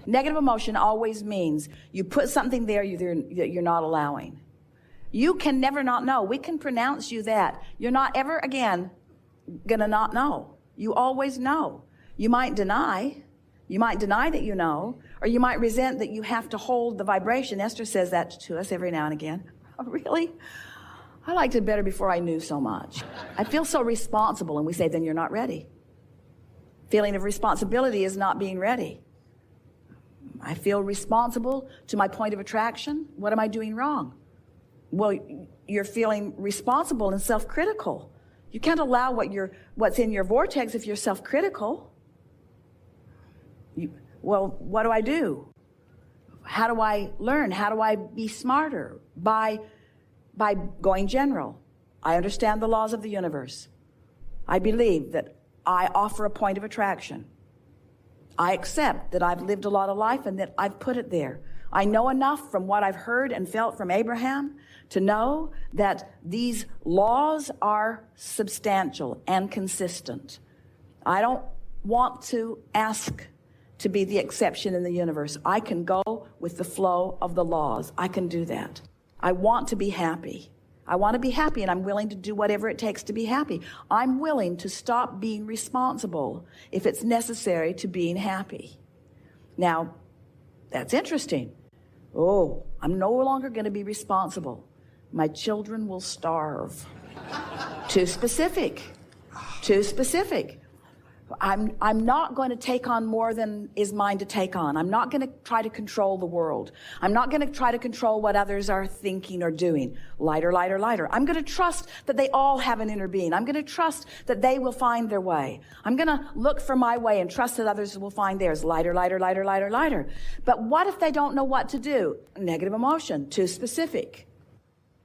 Negative emotion always means you put something there that you're not allowing. You can never not know. We can pronounce you that. You're not ever again going to not know. You always know. You might deny. You might deny that you know, or you might resent that you have to hold the vibration. Esther says that to us every now and again. Oh, really? I liked it better before I knew so much. I feel so responsible. And we say, then you're not ready. Feeling of responsibility is not being ready. I feel responsible to my point of attraction. What am I doing wrong? Well, you're feeling responsible and self-critical. You can't allow what's in your vortex if you're self-critical. Well, what do I do? How do I learn? How do I be smarter? By going general. I understand the laws of the universe. I believe that I offer a point of attraction. I accept that I've lived a lot of life and that I've put it there. I know enough from what I've heard and felt from Abraham to know that these laws are substantial and consistent. I don't want to ask to be the exception in the universe. I can go with the flow of the laws. I can do that. I want to be happy. I want to be happy, and I'm willing to do whatever it takes to be happy. I'm willing to stop being responsible if it's necessary to being happy. Now, that's interesting. Oh, I'm no longer going to be responsible. My children will starve. Too specific. Too specific. I'm not going to take on more than is mine to take on. I'm not going to try to control the world. I'm not going to try to control what others are thinking or doing. Lighter, lighter, lighter. I'm going to trust that they all have an inner being. I'm going to trust that they will find their way. I'm going to look for my way and trust that others will find theirs. Lighter, lighter, lighter, lighter, lighter. But what if they don't know what to do? Negative emotion. Too specific.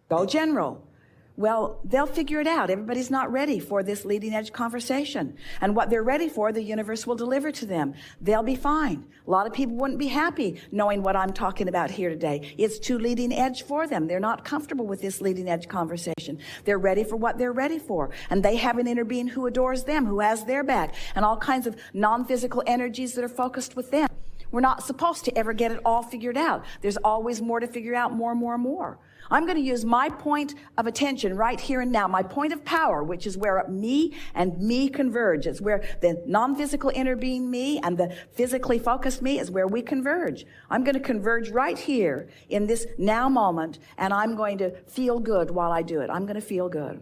Go general. Well, they'll figure it out. Everybody's not ready for this leading edge conversation. And what they're ready for, the universe will deliver to them. They'll be fine. A lot of people wouldn't be happy knowing what I'm talking about here today. It's too leading edge for them. They're not comfortable with this leading edge conversation. They're ready for what they're ready for. And they have an inner being who adores them, who has their back, and all kinds of non-physical energies that are focused with them. We're not supposed to ever get it all figured out. There's always more to figure out, more and more and more. I'm going to use my point of attention right here and now, my point of power, which is where me and me converge. It's where the non-physical inner being me and the physically focused me is where we converge. I'm going to converge right here in this now moment, and I'm going to feel good while I do it. I'm going to feel good.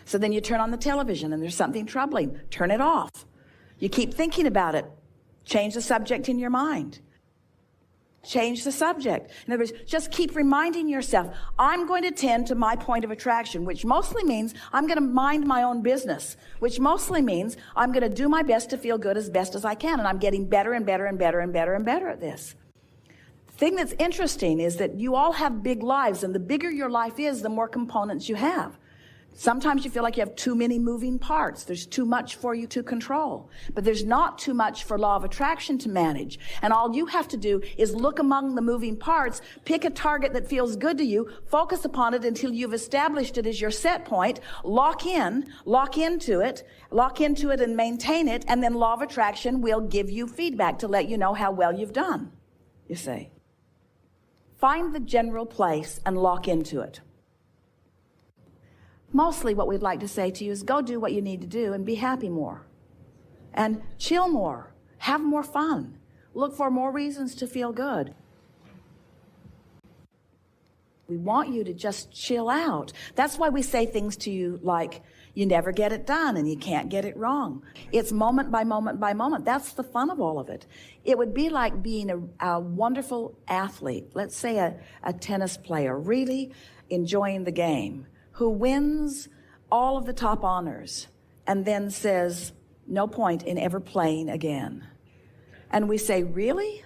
So then you turn on the television and there's something troubling. Turn it off. You keep thinking about it. Change the subject in your mind. Change the subject. In other words, just keep reminding yourself, I'm going to tend to my point of attraction, which mostly means I'm going to mind my own business, which mostly means I'm going to do my best to feel good as best as I can. And I'm getting better and better and better and better and better at this. The thing that's interesting is that you all have big lives, and the bigger your life is, the more components you have. Sometimes you feel like you have too many moving parts. There's too much for you to control. But there's not too much for law of attraction to manage. And all you have to do is look among the moving parts, pick a target that feels good to you, focus upon it until you've established it as your set point, lock into it and maintain it, and then law of attraction will give you feedback to let you know how well you've done, you see. Find the general place and lock into it. Mostly what we'd like to say to you is go do what you need to do and be happy more. And chill more. Have more fun. Look for more reasons to feel good. We want you to just chill out. That's why we say things to you like, you never get it done and you can't get it wrong. It's moment by moment by moment. That's the fun of all of it. It would be like being a wonderful athlete. Let's say a tennis player really enjoying the game, who wins all of the top honors and then says, no point in ever playing again. And we say, really?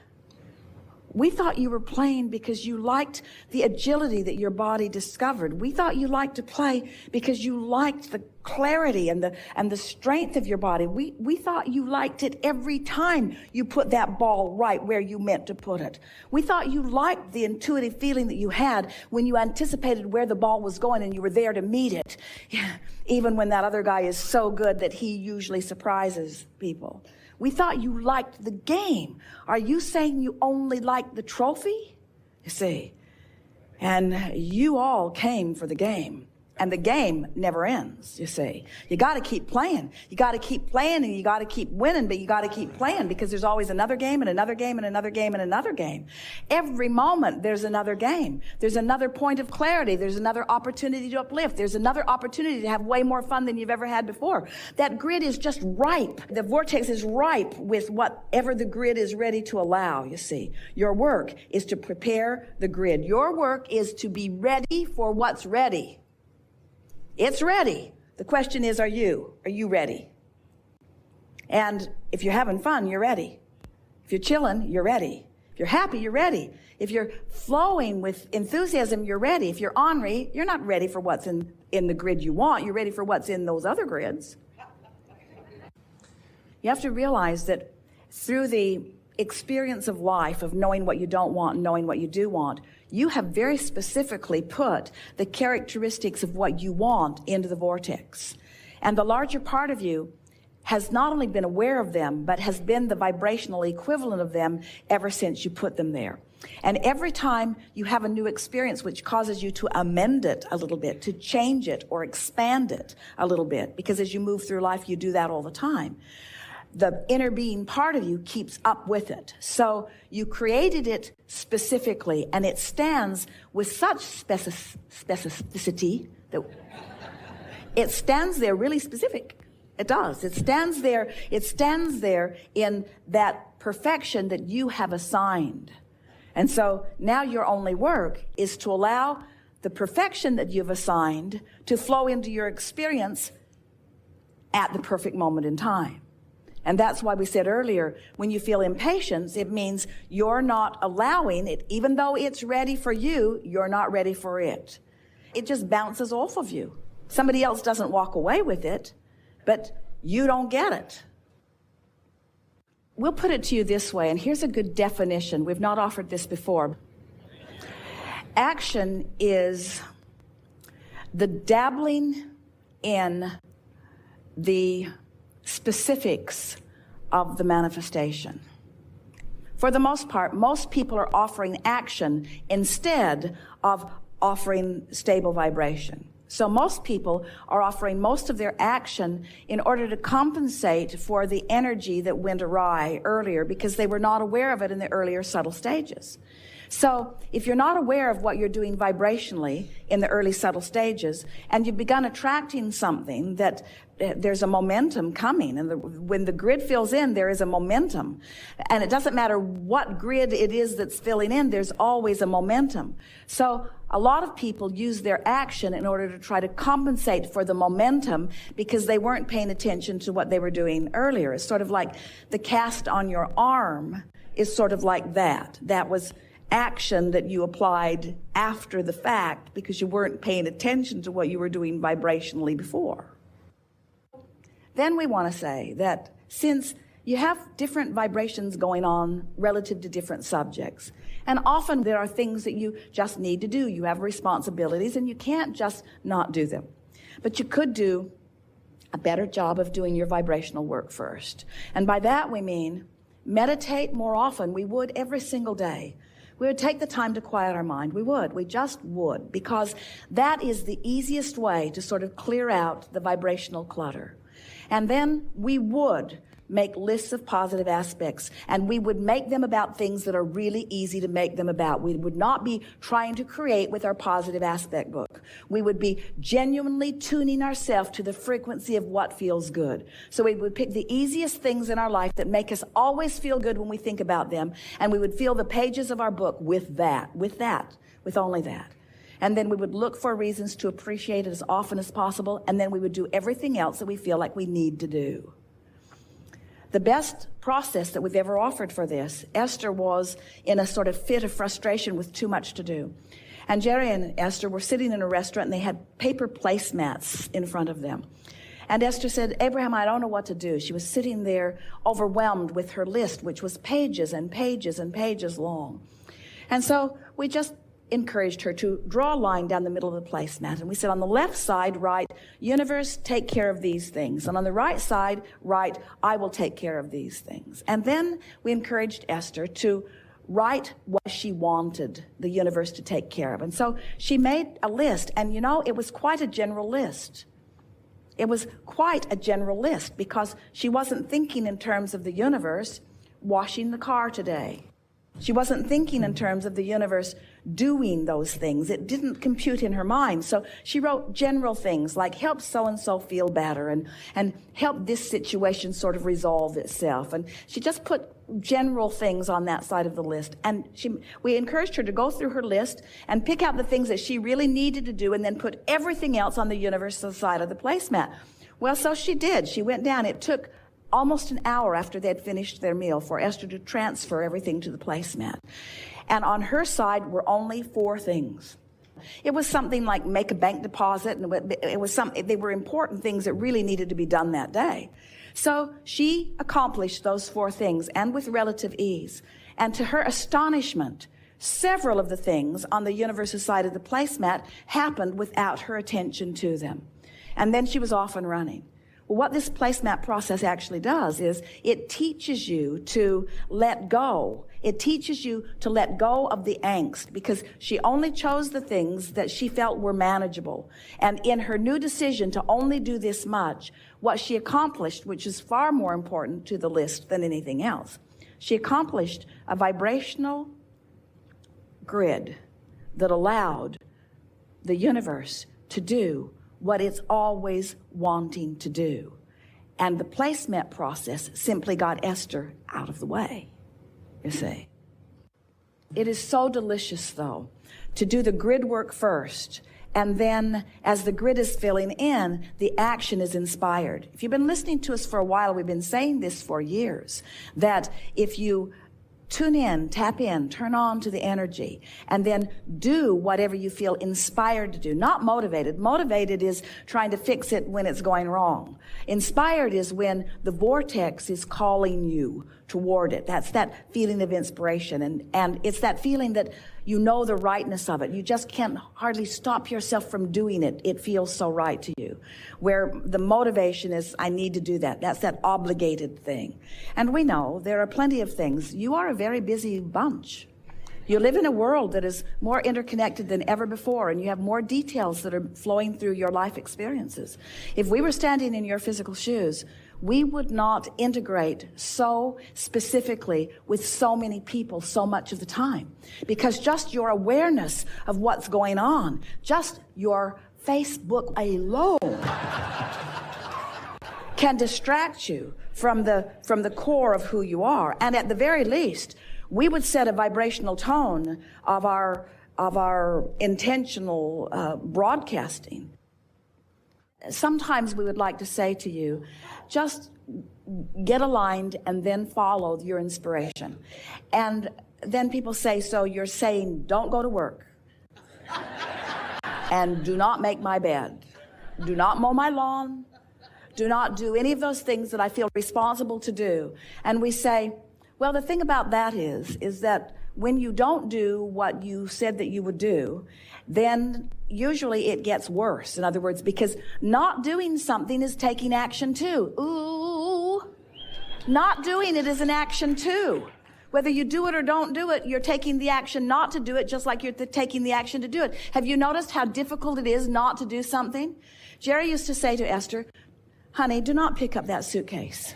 We thought you were playing because you liked the agility that your body discovered. We thought you liked to play because you liked the clarity and the strength of your body. We thought you liked it every time you put that ball right where you meant to put it. We thought you liked the intuitive feeling that you had when you anticipated where the ball was going and you were there to meet it. Yeah, even when that other guy is so good that he usually surprises people. We thought you liked the game. Are you saying you only like the trophy? You see, and you all came for the game. And the game never ends, you see. You got to keep playing. You got to keep playing, and you got to keep winning, but you got to keep playing, because there's always another game and another game and another game and another game. Every moment there's another game. There's another point of clarity. There's another opportunity to uplift. There's another opportunity to have way more fun than you've ever had before. That grid is just ripe. The vortex is ripe with whatever the grid is ready to allow, you see. Your work is to prepare the grid. Your work is to be ready for what's ready. It's ready. The question is, are you ready? And if you're having fun, you're ready. If you're chilling, you're ready. If you're happy, you're ready. If you're flowing with enthusiasm, you're ready. If you're ornery, you're not ready for what's in the grid you want. You're ready for what's in those other grids. You have to realize that through the experience of life, of knowing what you don't want and knowing what you do want, you have very specifically put the characteristics of what you want into the vortex. And the larger part of you has not only been aware of them, but has been the vibrational equivalent of them ever since you put them there. And every time you have a new experience which causes you to amend it a little bit, to change it or expand it a little bit, because as you move through life, you do that all the time, the inner being part of you keeps up with it. So you created it specifically, and it stands with such specificity that it stands there really specific. It does. It stands there in that perfection that you have assigned. And so now your only work is to allow the perfection that you've assigned to flow into your experience at the perfect moment in time. And that's why we said earlier, when you feel impatience, it means you're not allowing it. Even though it's ready for you, you're not ready for it. It just bounces off of you. Somebody else doesn't walk away with it, but you don't get it. We'll put it to you this way, and here's a good definition. We've not offered this before. Action is the dabbling in the specifics of the manifestation. For the most part, most people are offering action instead of offering stable vibration. So most people are offering most of their action in order to compensate for the energy that went awry earlier, because they were not aware of it in the earlier subtle stages. So if you're not aware of what you're doing vibrationally in the early subtle stages, and you've begun attracting something that there's a momentum coming, and when the grid fills in, there is a momentum. And it doesn't matter what grid it is that's filling in, there's always a momentum. So a lot of people use their action in order to try to compensate for the momentum, because they weren't paying attention to what they were doing earlier. It's sort of like the cast on your arm is sort of like that. That was action that you applied after the fact because you weren't paying attention to what you were doing vibrationally before. Then we want to say that since you have different vibrations going on relative to different subjects, and often there are things that you just need to do. You have responsibilities and you can't just not do them. But you could do a better job of doing your vibrational work first. And by that we mean meditate more often. We would every single day. We would take the time to quiet our mind. We just would, because that is the easiest way to sort of clear out the vibrational clutter. And then we would make lists of positive aspects, and we would make them about things that are really easy to make them about. We would not be trying to create with our positive aspect book. We would be genuinely tuning ourselves to the frequency of what feels good. So we would pick the easiest things in our life that make us always feel good when we think about them, and we would fill the pages of our book with only that. And then we would look for reasons to appreciate it as often as possible, and then we would do everything else that we feel like we need to do. The best process that we've ever offered for this, Esther was in a sort of fit of frustration with too much to do. And Jerry and Esther were sitting in a restaurant, and they had paper placemats in front of them. And Esther said, "Abraham, I don't know what to do." She was sitting there overwhelmed with her list, which was pages and pages and pages long. And so we just encouraged her to draw a line down the middle of the placemat. And we said, on the left side, write, universe, take care of these things. And on the right side, write, I will take care of these things. And then we encouraged Esther to write what she wanted the universe to take care of. And so she made a list. And you know, it was quite a general list. It was quite a general list because she wasn't thinking in terms of the universe washing the car today. She wasn't thinking in terms of the universe doing those things. It didn't compute in her mind. So she wrote general things like help so-and-so feel better and help this situation sort of resolve itself. And she just put general things on that side of the list. And we encouraged her to go through her list and pick out the things that she really needed to do and then put everything else on the universal side of the placemat. Well, so she did. She went down. It took almost an hour after they had finished their meal for Esther to transfer everything to the placemat. And on her side were only 4 things. It was something like make a bank deposit, and they were important things that really needed to be done that day. So she accomplished those 4 things, and with relative ease. And to her astonishment, several of the things on the universal side of the placemat happened without her attention to them. And then she was off and running. Well, what this placemat process actually does is it teaches you to let go. It teaches you to let go of the angst because she only chose the things that she felt were manageable. And in her new decision to only do this much, what she accomplished, which is far more important to the list than anything else, she accomplished a vibrational grid that allowed the universe to do what it's always wanting to do. And the placemat process simply got Esther out of the way, you see. It is so delicious, though, to do the grid work first. And then as the grid is filling in, the action is inspired. If you've been listening to us for a while, we've been saying this for years, that if you tune in, tap in, turn on to the energy, and then do whatever you feel inspired to do. Not motivated. Motivated is trying to fix it when it's going wrong. Inspired is when the vortex is calling you toward it. That's that feeling of inspiration. And it's that feeling that you know the rightness of it. You just can't hardly stop yourself from doing it. It feels so right to you. Where the motivation is, I need to do that. That's that obligated thing. And we know there are plenty of things. You are a very busy bunch. You live in a world that is more interconnected than ever before, and you have more details that are flowing through your life experiences. If we were standing in your physical shoes, we would not integrate so specifically with so many people so much of the time. Because just your awareness of what's going on, just your Facebook alone can distract you from the core of who you are. And at the very least, we would set a vibrational tone of our intentional broadcasting. Sometimes we would like to say to you, just get aligned and then follow your inspiration. And then people say, so you're saying don't go to work and do not make my bed, do not mow my lawn, do not do any of those things that I feel responsible to do. And we say, well, the thing about that is that when you don't do what you said that you would do, then usually it gets worse. In other words, because not doing something is taking action too. Ooh, not doing it is an action too. Whether you do it or don't do it, you're taking the action not to do it, just like you're taking the action to do it. Have you noticed how difficult it is not to do something? Jerry used to say to Esther, honey, do not pick up that suitcase.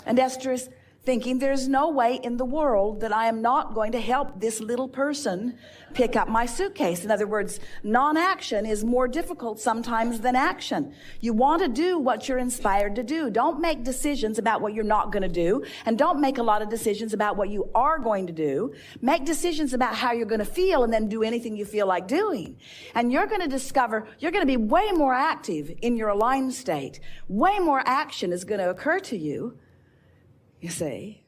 And Esther is thinking, there's no way in the world that I am not going to help this little person pick up my suitcase. In other words, non-action is more difficult sometimes than action. You want to do what you're inspired to do. Don't make decisions about what you're not going to do, and don't make a lot of decisions about what you are going to do. Make decisions about how you're going to feel, and then do anything you feel like doing. And you're going to discover you're going to be way more active in your aligned state. Way more action is going to occur to you. You see,